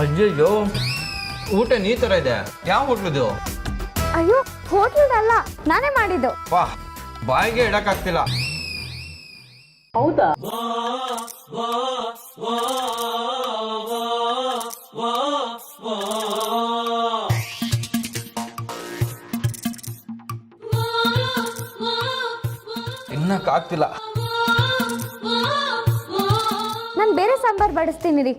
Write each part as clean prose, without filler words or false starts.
ಅಯ್ಯಯ್ಯೋ ಊಟ ನೀ ತರ ಇದೆ. ಯಾವ ಹೋಟ್ಲದು? ಅಯ್ಯೋ ಹೋಟ್ಲದಲ್ಲ, ನಾನೇ ಮಾಡಿದ್ದು. ವಾ ಬಾಯಿಗೆ ಇಡಕ್ಕಾಗ್ತಿಲ್ಲ. ಹೌದಾ? ತಿನ್ನಕ್ಕಾಗ್ತಿಲ್ಲ. ನಾನು ಬೇರೆ ಸಾಂಬಾರ್ ಬಡಿಸ್ತೀನಿ ರೀ.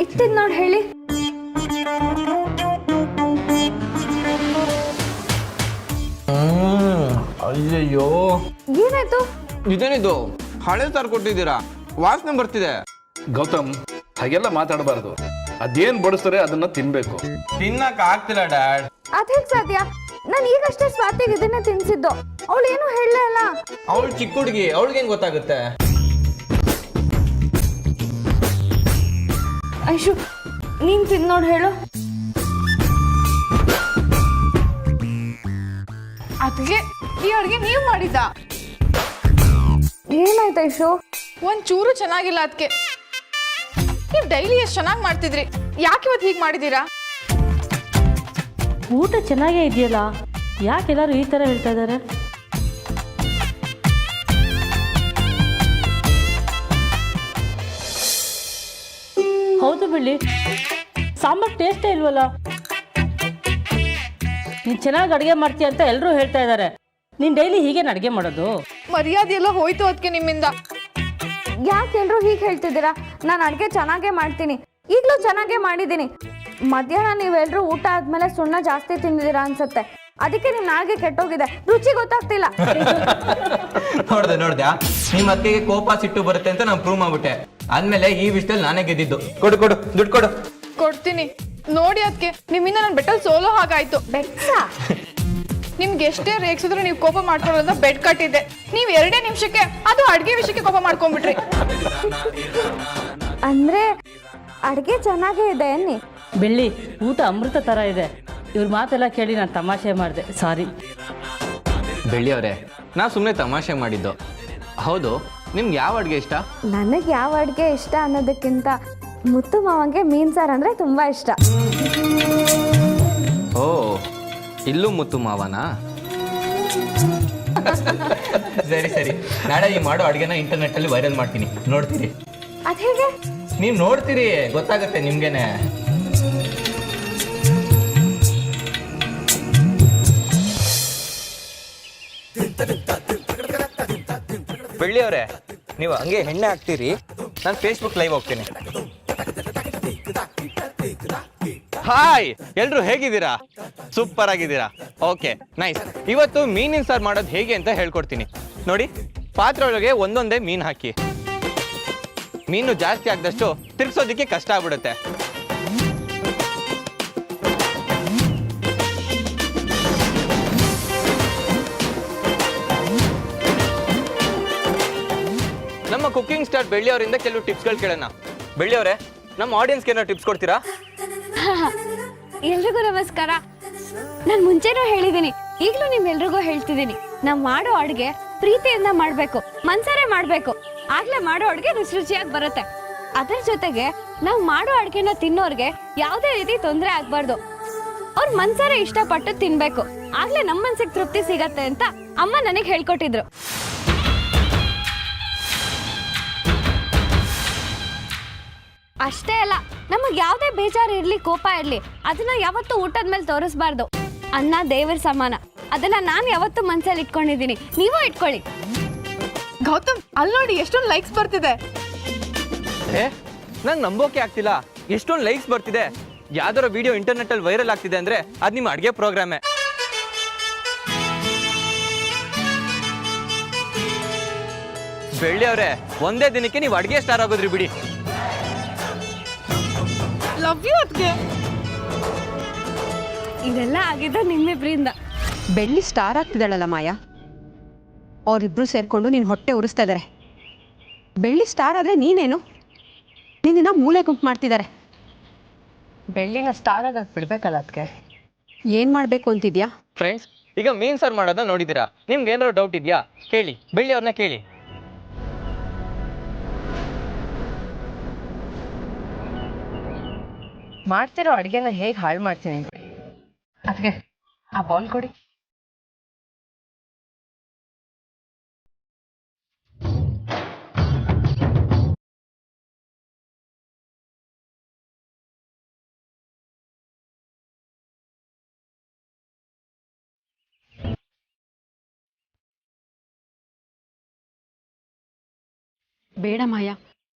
ಇಷ್ಟಿದ್ ನೋಡಿ ಹೇಳಿ. ಅಯ್ಯಯ್ಯೋ ಏನಾಯ್ತು? ಇದೇನಿದು ಹಳೆ ಸಾರು ಕೊಟ್ಟಿದ್ದೀರಾ, ವಾಸನೆ ಬರ್ತಿದೆ. ಗೌತಮ್, ಹಾಗೆಲ್ಲ ಮಾತಾಡಬಾರ್ದು. ಅದೇನ್ ಬಡಿಸ್ತಾರೆ ಅದನ್ನ ತಿನ್ಬೇಕು. ತಿನ್ನಕ್ ಆಗ್ತಿಲ್ಲ ಡ್ಯಾಡ್. ಅದ್ ಹೇಗ್ ಸಾಧ್ಯ? ನಾನು ಈಗಷ್ಟೇ ಸ್ವಾತಿಗೆ ಇದನ್ನೇ ತಿನ್ಸಿದ್ದು. ಅವಳು ಏನು ಹೇಳಲೇ ಅಲ್ಲ. ಅವಳು ಚಿಕ್ಕ ಹುಡುಗಿ, ಅವಳಿಗೆ ಹೆಂಗ್ ಗೊತ್ತಾಗುತ್ತೆ? ಐಶು, ನೀನ್ ತಿಂದ್ ನೋಡಿ ಹೇಳು. ಅದಕ್ಕೆ ಈ ಅಡುಗೆ ನೀವು ಮಾಡಿದ್ದ? ಏನಾಯ್ತು ಐಶು? ಒಂಚೂರು ಚೆನ್ನಾಗಿಲ್ಲ. ಅದಕ್ಕೆ ನೀವು ಡೈಲಿ ಎಷ್ಟು ಚೆನ್ನಾಗಿ ಮಾಡ್ತಿದ್ರಿ, ಯಾಕೆ ಇವತ್ತು ಹೀಗೆ ಮಾಡಿದ್ದೀರಾ? ಊಟ ಚೆನ್ನಾಗೇ ಇದೆಯಲ್ಲ, ಯಾಕೆಲ್ಲರೂ ಈ ಥರ ಹೇಳ್ತಾ ಇದ್ದಾರೆ? ಹೌದು ಬಿಳಿ, ಸಾಂಬಾರ್ ಟೇಸ್ಟೇ ಇಲ್ವಲ್ಲ. ನೀನು ಚೆನ್ನಾಗಿ ಅಡುಗೆ ಮಾಡ್ತೀಯ ಅಂತ ಎಲ್ಲರೂ ಹೇಳ್ತಾ ಇದ್ದಾರೆ. ನೀನು ಡೈಲಿ ಹೀಗೇನು ಅಡುಗೆ ಮಾಡೋದು? ಮರ್ಯಾದೆ ಎಲ್ಲ ಹೋಯ್ತು ಅದಕ್ಕೆ ನಿಮ್ಮಿಂದ. ಯಾಕೆ ಎಲ್ರು ಹೀಗೆ ಹೇಳ್ತಿದ್ದೀರಾ? ನಾನು ಅಡುಗೆ ಚೆನ್ನಾಗೇ ಮಾಡ್ತೀನಿ, ಈಗಲೂ ಚೆನ್ನಾಗೇ ಮಾಡಿದ್ದೀನಿ. ಮಧ್ಯಾಹ್ನ ನೀವೆಲ್ಲರೂ ಊಟ ಆದ್ಮೇಲೆ ಸುಣ್ಣ ಜಾಸ್ತಿ ತಿಂದಿದ್ದೀರಾ ಅನ್ಸುತ್ತೆ. ಅದಕ್ಕೆ ನಿಮ್ ನಾಲ್ಗೆ ಕೆಟ್ಟೋಗಿದೆ, ರುಚಿ ಗೊತ್ತಾಗ್ತಿಲ್ಲ. ನೋಡ್ದೆ ನಿಮ್ ಅತ್ತಿಗೆ ಕೋಪ ಸಿಟ್ಟು ಬರುತ್ತೆ ಅಂತ ನಾನು ಪ್ರೂವ್ ಮಾಡ್ಬಿಟ್ಟೆ. ಆದ್ಮೇಲೆ ಈ ವಿಷಯದಲ್ಲಿ ನಾನೇ ಗೆದ್ದಿದ್ದು. ಕೊಡು ದುಡ್ಡು ಕೊಡು. ಕೊಡ್ತೀನಿ ನೋಡಿ. ಅದಕ್ಕೆ ನಿಮ್ಮಿಂದ ನನ್ನ ಬೆಟ್ಟಲ್ಲಿ ಸೋಲೋ ಹಾಗಾಯ್ತು. ಬೆಕ್ಸ, ನಿಮ್ಗೆ ಎಷ್ಟೇ ರೇಗಿಸಿದ್ರು ನೀವು ಕೋಪ ಮಾಡ್ಕೊಳ್ಳೋದ್ರಿಂದ ಬೆಡ್ ಕಟ್ಟಿದ್ದೆ. ನೀವು 2 ನಿಮಿಷಕ್ಕೆ ಅದು ಅಡುಗೆ ವಿಷಯಕ್ಕೆ ಕೋಪ ಮಾಡ್ಕೊಂಡ್ಬಿಟ್ರಿ. ಅಂದ್ರೆ ಅಡುಗೆ ಚೆನ್ನಾಗೇ ಇದೆ ಅನ್ನಿ. ಬೆಳ್ಳಿ, ಊಟ ಅಮೃತ ಥರ ಇದೆ. ಇವ್ರ ಮಾತೆಲ್ಲ ಕೇಳಿ ನಾನು ತಮಾಷೆ ಮಾಡಿದೆ, ಸಾರಿ. ಬೆಳ್ಳಿಯವ್ರೆ, ನಾ ಸುಮ್ಮನೆ ತಮಾಷೆ ಮಾಡಿದ್ದು. ಹೌದು, ನಿಮ್ಗೆ ಯಾವ ಅಡುಗೆ ಇಷ್ಟ? ನನಗೆ ಯಾವ ಅಡುಗೆ ಇಷ್ಟ ಅನ್ನೋದಕ್ಕಿಂತ ಮುತ್ತು ಮಾವಂಗೆ ಮೀನ್ ಸಾರು ಅಂದ್ರೆ ತುಂಬಾ ಇಷ್ಟ. ಓ, ಇಲ್ಲೂ ಮುತ್ತು ಮಾವನಾ? ಸರಿ ನಾಳೆ ಈ ಮಾಡೋ ಅಡುಗೆನ ಇಂಟರ್ನೆಟ್ ಅಲ್ಲಿ ವೈರಲ್ ಮಾಡ್ತೀನಿ, ನೋಡ್ತೀರಿ. ಅದ್ ಹೇಗೆ? ನೀವು ನೋಡ್ತೀರಿ, ಗೊತ್ತಾಗುತ್ತೆ ನಿಮ್ಗೇನೆ. ಬೆಳ್ಳಿಯವ್ರೆ, ನೀವು ಹಂಗೆ ಎಣ್ಣೆ ಹಾಕ್ತೀರಿ, ನಾನು ಫೇಸ್ಬುಕ್ ಲೈವ್ ಹೋಗ್ತೀನಿ. ಹಾಯ್, ಎಲ್ರು ಹೇಗಿದ್ದೀರಾ? ಸೂಪರ್ ಆಗಿದ್ದೀರಾ? Okay, nice. ಇವತ್ತು ಮೀನಿನ ಸಾರು ಮಾಡೋದು ಹೇಗೆ ಅಂತ ಹೇಳ್ಕೊಡ್ತೀನಿ ನೋಡಿ. ಪಾತ್ರೆ ಒಳಗೆ ಒಂದೊಂದೇ ಮೀನು ಹಾಕಿ. ಮೀನು ಜಾಸ್ತಿ ಆಗದಷ್ಟು ತಿರ್ಗ್ಸೋದಕ್ಕೆ ಕಷ್ಟ ಆಗ್ಬಿಡುತ್ತೆ. ನಮ್ಮ ಕುಕಿಂಗ್ ಸ್ಟಾರ್ ಬೆಳ್ಳಿಯವರಿಂದ ಕೆಲವು ಟಿಪ್ಸ್ಗಳು ಕೇಳೋಣ. ಬೆಳ್ಳಿಯವರೇ, ನಮ್ಮ ಆಡಿಯನ್ಸ್ಗೆ ಏನೋ ಟಿಪ್ಸ್ ಕೊಡ್ತೀರಾ? ಎಲ್ರಿಗೂ ನಮಸ್ಕಾರ. ನಾನು ಮುಂಚೆನೂ ಹೇಳಿದ್ದೀನಿ, ಈಗಲೂ ನಿಮ್ಮೆಲ್ರಿಗೂ ಹೇಳ್ತಿದ್ದೀನಿ. ನಾವು ಮಾಡೋ ಅಡುಗೆ ಪ್ರೀತಿಯಿಂದ ಮಾಡಬೇಕು, ಮನ್ಸಾರೆ ಮಾಡಬೇಕು. ಆಗ್ಲೇ ಮಾಡೋ ಅಡುಗೆ ರುಚಿಯಾಗಿ ಬರುತ್ತೆ. ಅದರ ಜೊತೆಗೆ ನಾವು ಮಾಡೋ ಅಡುಗೆನ ತಿನ್ನೋರ್ಗೆ ಯಾವುದೇ ರೀತಿ ತೊಂದರೆ ಆಗ್ಬಾರ್ದು. ಅವ್ರ ಮನ್ಸಾರೆ ಇಷ್ಟಪಟ್ಟು ತಿನ್ಬೇಕು, ಆಗ್ಲೇ ನಮ್ಮ ಮನ್ಸಿಗೆ ತೃಪ್ತಿ ಸಿಗತ್ತೆ ಅಂತ ಅಮ್ಮ ನನಗೆ ಹೇಳ್ಕೊಟ್ಟಿದ್ರು. ಅಷ್ಟೇ ಅಲ್ಲ, ನಮಗೆ ಯಾವುದೇ ಬೇಜಾರು ಇರ್ಲಿ, ಕೋಪ ಇರ್ಲಿ, ಅದನ್ನ ಯಾವತ್ತೂ ಊಟದ ಮೇಲೆ ತೋರಿಸ್ಬಾರ್ದು. ಅನ್ನ ದೇವರ ಸಮಾನ, ಅದನ್ನ ನಾನು ಯಾವತ್ತೂ ಮನ್ಸಲ್ಲಿ ಇಟ್ಕೊಂಡಿದ್ದೀನಿ. ನೀವು ಇಟ್ಕೊಳ್ಳಿ. ಗೌತಮ್, ಅಲ್ಲಿ ನೋಡಿ ಎಷ್ಟೊಂದು ಲೈಕ್ಸ್ ಬರ್ತಿದೆ. ನಂಗೆ ನಂಬೋಕೆ ಆಗ್ತಿಲ್ಲ, ಎಷ್ಟೊಂದು ಲೈಕ್ಸ್ ಬರ್ತಿದೆ. ಯಾವ್ದಾರ ವಿಡಿಯೋ ಇಂಟರ್ನೆಟ್ ಅಲ್ಲಿ ವೈರಲ್ ಆಗ್ತಿದೆ ಅಂದ್ರೆ ಅದು ನಿಮ್ಮ ಅಡುಗೆ ಪ್ರೋಗ್ರಾಮೇ. ಬೆಳ್ಳಿಯವ್ರೆ, ಒಂದೇ ದಿನಕ್ಕೆ ನೀವು ಅಡುಗೆ ಸ್ಟಾರ್ ಆಗೋದ್ರಿ ಬಿಡಿ. Love you. ಅದಕ್ಕೆ ಇದೆಲ್ಲ ಆಗಿದ್ದು ನಿಮ್ಮಿಬ್ರಿಂದ. ಬೆಳ್ಳಿ ಸ್ಟಾರ್ ಆಗ್ತಿದ್ದಾಳಲ್ಲ ಮಾಯಾ, ಅವರಿಬ್ರು ಸೇರಿಕೊಂಡು ನೀನು ಹೊಟ್ಟೆ ಉರಿಸ್ತಾ ಇದ್ದಾರೆ. ಬೆಳ್ಳಿ ಸ್ಟಾರ್ ಆದರೆ ನೀನೇನು? ನಿನ್ನ ಮೂಲೆ ಗುಂಪು ಮಾಡ್ತಿದ್ದಾರೆ. ಬೆಳ್ಳಿನ ಸ್ಟಾರ್ ಆಗೋದು ಬಿಡ್ಬೇಕಲ್ಲ ಅದಕ್ಕೆ. ಏನು ಮಾಡಬೇಕು ಅಂತಿದ್ಯಾ? ಫ್ರೆಂಡ್ಸ್, ಈಗ ಮೀನ್ ಸಾರು ಮಾಡೋದನ್ನ ನೋಡಿದ್ದೀರಾ. ನಿಮ್ಗೆ ಏನಾದ್ರು ಡೌಟ್ ಇದೆಯಾ? ಕೇಳಿ, ಬೆಳ್ಳಿಯವ್ರನ್ನ ಕೇಳಿ. ಮಾಡ್ತಿರೋ ಅಡುಗೆನ ಹೇಗೆ ಹಾಳು ಮಾಡ್ತೀನಿ ಅದಕ್ಕೆ ಆ ಬಾಲ್ ಕೊಡಿ. ಬೇಡ ಮಾಯಾ,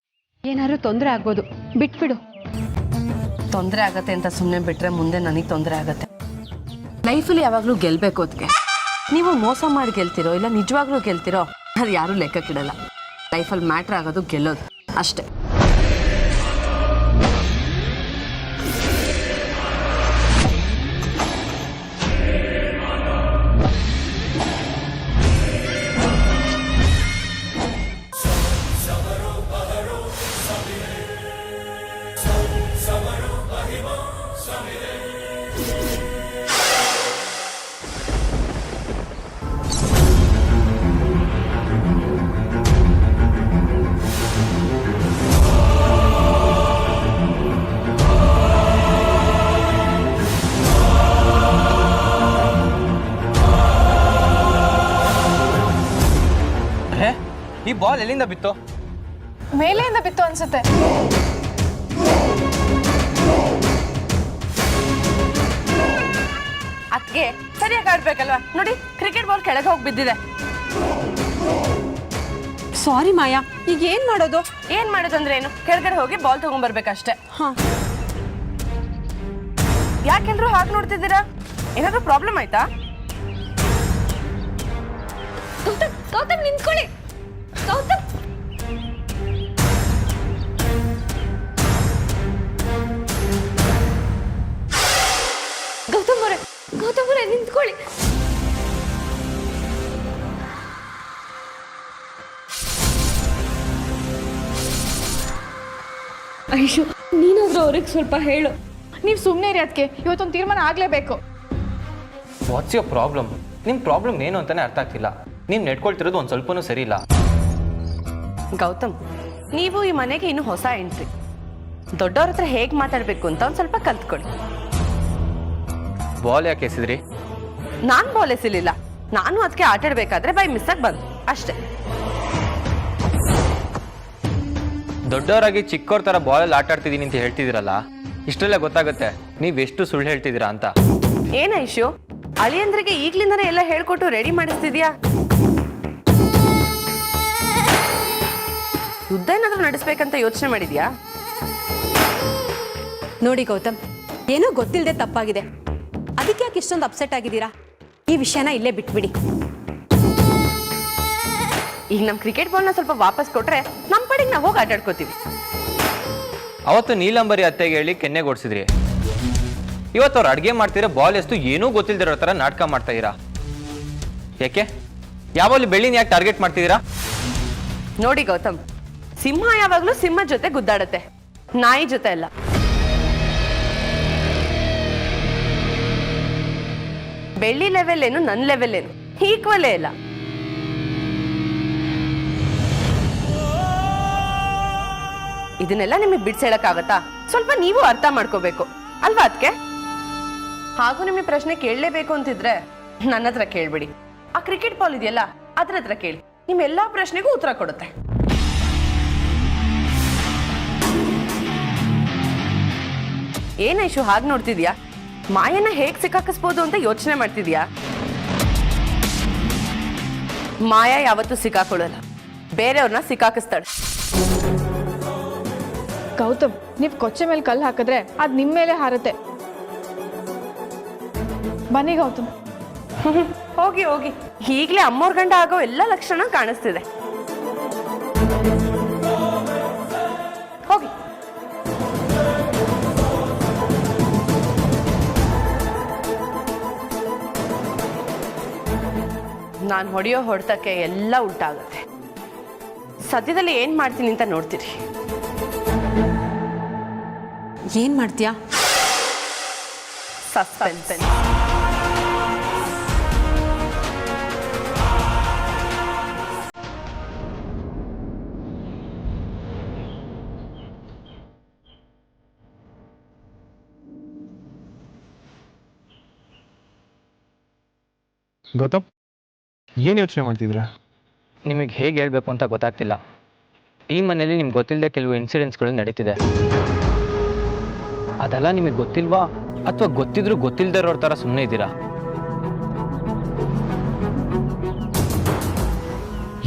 ಏನಾದ್ರು ತೊಂದರೆ ಆಗ್ಬೋದು, ಬಿಟ್ಬಿಡು. ತೊಂದರೆ ಆಗತ್ತೆ ಅಂತ ಸುಮ್ಮನೆ ಬಿಟ್ರೆ ಮುಂದೆ ನನಗೆ ತೊಂದರೆ ಆಗತ್ತೆ. ಲೈಫಲ್ಲಿ ಯಾವಾಗಲೂ ಗೆಲ್ಲಬೇಕು ಅದಕ್ಕೆ. ನೀವು ಮೋಸ ಮಾಡಿ ಗೆಲ್ತಿರೋ ಇಲ್ಲ ನಿಜವಾಗ್ಲೂ ಗೆಲ್ತಿರೋ ಅದು ಯಾರೂ ಲೆಕ್ಕಕ್ಕಿಡಲ್ಲ. ಲೈಫಲ್ಲಿ ಮ್ಯಾಟ್ರ್ ಆಗೋದು ಗೆಲ್ಲೋದು ಅಷ್ಟೇ. ಈ ಬಾಲ್ ಎಲ್ಲಿಂದ ಬಿತ್ತು? ಮೇಲೆಯಿಂದ ಬಿತ್ತು ಅನ್ಸುತ್ತೆ. ಅದಕ್ಕೆ ಸರಿಯಾಗಿ ಆಡ್ಬೇಕಲ್ವಾ? ನೋಡಿ, ಕ್ರಿಕೆಟ್ ಬಾಲ್ ಕೆಳಗೆ ಹೋಗಿ ಬಿದ್ದಿದೆ. ಸಾರಿ ಮಾಯಾ, ಈಗ ಏನ್ ಮಾಡೋದು? ಏನ್ ಮಾಡೋದಂದ್ರೆ ಏನು? ಕೆಳಗಡೆ ಹೋಗಿ ಬಾಲ್ ತಗೊಂಡ್ಬರ್ಬೇಕಷ್ಟೇ. ಯಾಕೆಲ್ರು ಹಾಗೆ ನೋಡ್ತಿದ್ದೀರಾ? ಏನಾದ್ರೂ ಪ್ರಾಬ್ಲಮ್ ಆಯ್ತಾ? ಗೌತಮ್, ಗೌತಮ್ ನಿಂತ್ಕೊಳ್ಳಿ. ಗೌತಮ್, ಗೌತಮ್ ಅವರೇ ನಿಂತ್ಕೊಳ್ಳಿ. ಐಶು, ನೀನಾದ್ರೂ ಅವ್ರಿಗೆ ಸ್ವಲ್ಪ ಹೇಳು. ನೀವು ಸುಮ್ಮನೆ ಇರಿ, ಅದಕ್ಕೆ ಇವತ್ತೊಂದು ತೀರ್ಮಾನ ಆಗಲೇಬೇಕು. What's your problem? ನಿಮ್ಮ ಪ್ರಾಬ್ಲಮ್ ಏನು ಅಂತಾನೆ ಅರ್ಥ ಆಗ್ತಿಲ್ಲ. ನೀವು ನೆಟ್ಕೊಳ್ತಿರೋದು ಒಂದು ಸ್ವಲ್ಪನೂ ಸರಿ ಇಲ್ಲ. ಗೌತಮ್, ನೀವು ಈ ಮನೆಗೆ ಇನ್ನು ಹೊಸ ಎಂಟ್ರಿ. ದೊಡ್ಡವ್ರ ಹತ್ರ ಹೇಗೆ ಮಾತಾಡಬೇಕು ಅಂತ ಒಂದು ಸ್ವಲ್ಪ ಕಲ್ತ್ಕೊಳ್ಳಿ. ಬಾಲ್ ಯಾಕೆ ಎಸಿದ್ರಿ? ನಾನು ಬಾಲ್ ಎಸಿಲಿಲ್ಲ. ನಾನು ಅದಕ್ಕೆ ಆಟಾಡಬೇಕಾದ್ರೆ ಬೈ ಮಿಸ್ಸಾಗಿ ಬಂದು ಅಷ್ಟೇ. ದೊಡ್ಡವರಾಗಿ ಚಿಕ್ಕವ್ರ ಥರ ಬಾಲಲ್ಲಿ ಆಟ ಆಡ್ತಿದ್ದೀನಿ ಅಂತ ಹೇಳ್ತಿದ್ದೀರಲ್ಲ, ಇಷ್ಟೆಲ್ಲ ಗೊತ್ತಾಗುತ್ತೆ ನೀವೆಷ್ಟು ಸುಳ್ಳು ಹೇಳ್ತಿದ್ದೀರಾ ಅಂತ. ಏನ ಇಶ್ಯೂ? ಅಳಿಯಂದ್ರಿಗೆ ಈಗ್ಲಿಂದನೇ ಎಲ್ಲ ಹೇಳ್ಕೊಟ್ಟು ರೆಡಿ ಮಾಡಿಸ್ತಿದ್ಯಾ? ಯುದ್ಧ ಏನಾದ್ರೂ ನಡೆಸ್ಬೇಕಂತ ಯೋಚನೆ ಮಾಡಿದ್ಯಾ? ನೋಡಿ ಗೌತಮ್, ಏನೋ ಗೊತ್ತಿಲ್ಲದೆ ತಪ್ಪಾಗಿದೆ, ಅದಕ್ಕೆ ಯಾಕೆ ಇಷ್ಟೊಂದು ಅಪ್ಸೆಟ್ ಆಗಿದ್ದೀರಾ? ಈ ವಿಷಯನ ಇಲ್ಲೇ ಬಿಟ್ಬಿಡಿ. ಈಗ ನಮ್ಮ ಕ್ರಿಕೆಟ್ ಬಾಲ್ನ ಸ್ವಲ್ಪ ವಾಪಸ್ ಕೊಟ್ರೆ ನಮ್ಮ ಪಡಿಗೆ ನಾವು ಹೋಗಿ ಆಟಾಡ್ಕೋತೀವಿ. ಅವತ್ತು ನೀಲಂಬರಿ ಅತ್ತೆಗೆ ಹೇಳಿ ಕೆನ್ನೆಗೊಡ್ಸಿದ್ರಿ. ಇವತ್ತು ಅವ್ರು ಅಡುಗೆ ಮಾಡ್ತೀರಾ ಬಾಲ್ ಎಷ್ಟು ಏನೂ ಗೊತ್ತಿಲ್ದಿರೋ ಥರ ನಾಟಕ ಮಾಡ್ತಾ ಇದ್ದೀರಾ. ಯಾಕೆ? ಯಾವಾಗಲೂ ಬೆಳ್ಳಿನ ಯಾಕೆ ಟಾರ್ಗೆಟ್ ಮಾಡ್ತಿದ್ದೀರಾ? ನೋಡಿ ಗೌತಮ್, ಸಿಂಹ ಯಾವಾಗಲೂ ಸಿಂಹ ಜೊತೆ ಗುದ್ದಾಡತ್ತೆ, ನಾಯಿ ಜೊತೆ ಅಲ್ಲ. ಬೆಳ್ಳಿ ಲೆವೆಲ್ ಏನು ನನ್ನ ಲೆವೆಲ್ ಏನು ಈಕ್ವಲೇ ಇಲ್ಲ. ಇದನ್ನೆಲ್ಲ ನಿಮಗೆ ಬಿಡ್ಸೇಳಕ್ಕಾಗತ್ತಾ? ಸ್ವಲ್ಪ ನೀವು ಅರ್ಥ ಮಾಡ್ಕೋಬೇಕು ಅಲ್ವಾ ಅದಕ್ಕೆ? ಹಾಗೂ ನಿಮಗೆ ಪ್ರಶ್ನೆ ಕೇಳಲೇಬೇಕು ಅಂತಿದ್ರೆ ನನ್ನ ಹತ್ರ ಕೇಳ್ಬಿಡಿ. ಆ ಕ್ರಿಕೆಟ್ ಬಾಲ್ ಇದೆಯಲ್ಲ ಅದ್ರ ಹತ್ರ ಕೇಳಿ, ನಿಮ್ಮ ಎಲ್ಲಾ ಪ್ರಶ್ನೆಗೂ ಉತ್ತರ ಕೊಡುತ್ತೆ. ಏನ ಇಶ್ಯೂ ಹಾಗೆ ನೋಡ್ತಿದ್ಯಾ? ಮಾಯನ ಹೇಗ್ ಸಿಕ್ಕಾಕಿಸ್ಬೋದು ಅಂತ ಯೋಚನೆ ಮಾಡ್ತಿದ್ಯಾ? ಮಾಯಾ ಯಾವತ್ತೂ ಸಿಕ್ಕಾಕೊಳ್ಳಲ್ಲ, ಬೇರೆಯವ್ರನ್ನ ಸಿಕ್ಕಾಕಿಸ್ತಾಳೆ. ಗೌತಮ್, ನೀವು ಕೊಚ್ಚೆ ಮೇಲೆ ಕಲ್ಲು ಹಾಕಿದ್ರೆ ಅದು ನಿಮ್ಮ ಮೇಲೆ ಹಾರುತ್ತೆ. ಬನ್ನಿ ಗೌತಮ್. ಹೋಗಿ ಹೋಗಿ, ಈಗಲೇ ಅಮ್ಮೋರ್ ಗಂಡ ಆಗೋ ಎಲ್ಲ ಲಕ್ಷಣ ಕಾಣಿಸ್ತಿದೆ. ಹೋಗಿ. ನಾನು ಹೊಡೆಯೋ ಹೊಡೆತಕ್ಕೆ ಎಲ್ಲ ಉಲ್ಟಾಗುತ್ತೆ. ಸದ್ಯದಲ್ಲಿ ಏನ್ ಮಾಡ್ತೀನಿ ಅಂತ ನೋಡ್ತೀರಿ. ಏನ್ ಮಾಡ್ತೀಯಾ? ಸಸ್ಪೆನ್ಸ್. ಗೌತಮ್ ಏನು ಯೋಚನೆ ಮಾಡ್ತಿದ್ದೀರಾ? ನಿಮಗೆ ಹೇಗೆ ಹೇಳಬೇಕು ಅಂತ ಗೊತ್ತಾಗ್ತಿಲ್ಲ. ಈ ಮನೇಲಿ ನಿಮ್ಗೆ ಗೊತ್ತಿಲ್ಲದೆ ಕೆಲವು ಇನ್ಸಿಡೆಂಟ್ಸ್ಗಳು ನಡೀತಿದೆ. ಅದೆಲ್ಲ ನಿಮಗೆ ಗೊತ್ತಿಲ್ವಾ ಅಥವಾ ಗೊತ್ತಿದ್ರು ಗೊತ್ತಿಲ್ಲದೆ ಇರೋರ ಥರ ಸುಮ್ಮನೆ ಇದ್ದೀರಾ?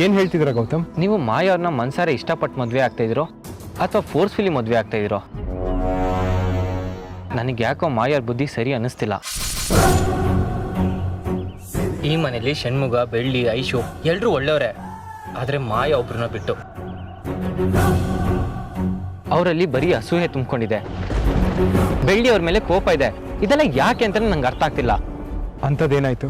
ಏನು ಹೇಳ್ತಿದ್ದೀರಾ ಗೌತಮ್? ನೀವು ಮಾಯ ಅವ್ರನ್ನ ಮನ್ಸಾರೆ ಇಷ್ಟಪಟ್ಟು ಮದುವೆ ಆಗ್ತಾ ಇದ್ದೀರೋ ಅಥವಾ ಫೋರ್ಸ್ಫುಲಿ ಮದುವೆ ಆಗ್ತಾ ಇದ್ದೀರೋ? ನನಗೆ ಯಾಕೋ ಮಾಯಾರ್ ಬುದ್ಧಿ ಸರಿ ಅನ್ನಿಸ್ತಿಲ್ಲ. ಈ ಮನೇಲಿ ಷಣ್ಮುಗ, ಬೆಳ್ಳಿ, ಐಶು ಎಲ್ಲರೂ ಒಳ್ಳೆಯವರೇ. ಆದರೆ ಮಾಯ ಒಬ್ರನ್ನ ಬಿಟ್ಟು ಅವರಲ್ಲಿ ಬರೀ ಅಸೂಯೆ ತುಂಬಿಕೊಂಡಿದೆ. ಬೆಳ್ಳಿ ಅವ್ರ ಮೇಲೆ ಕೋಪ ಇದೆ. ಇದೆಲ್ಲ ಯಾಕೆ ಅಂತ ನಂಗೆ ಅರ್ಥ ಆಗ್ತಿಲ್ಲ. ಅಂಥದ್ದೇನಾಯ್ತು?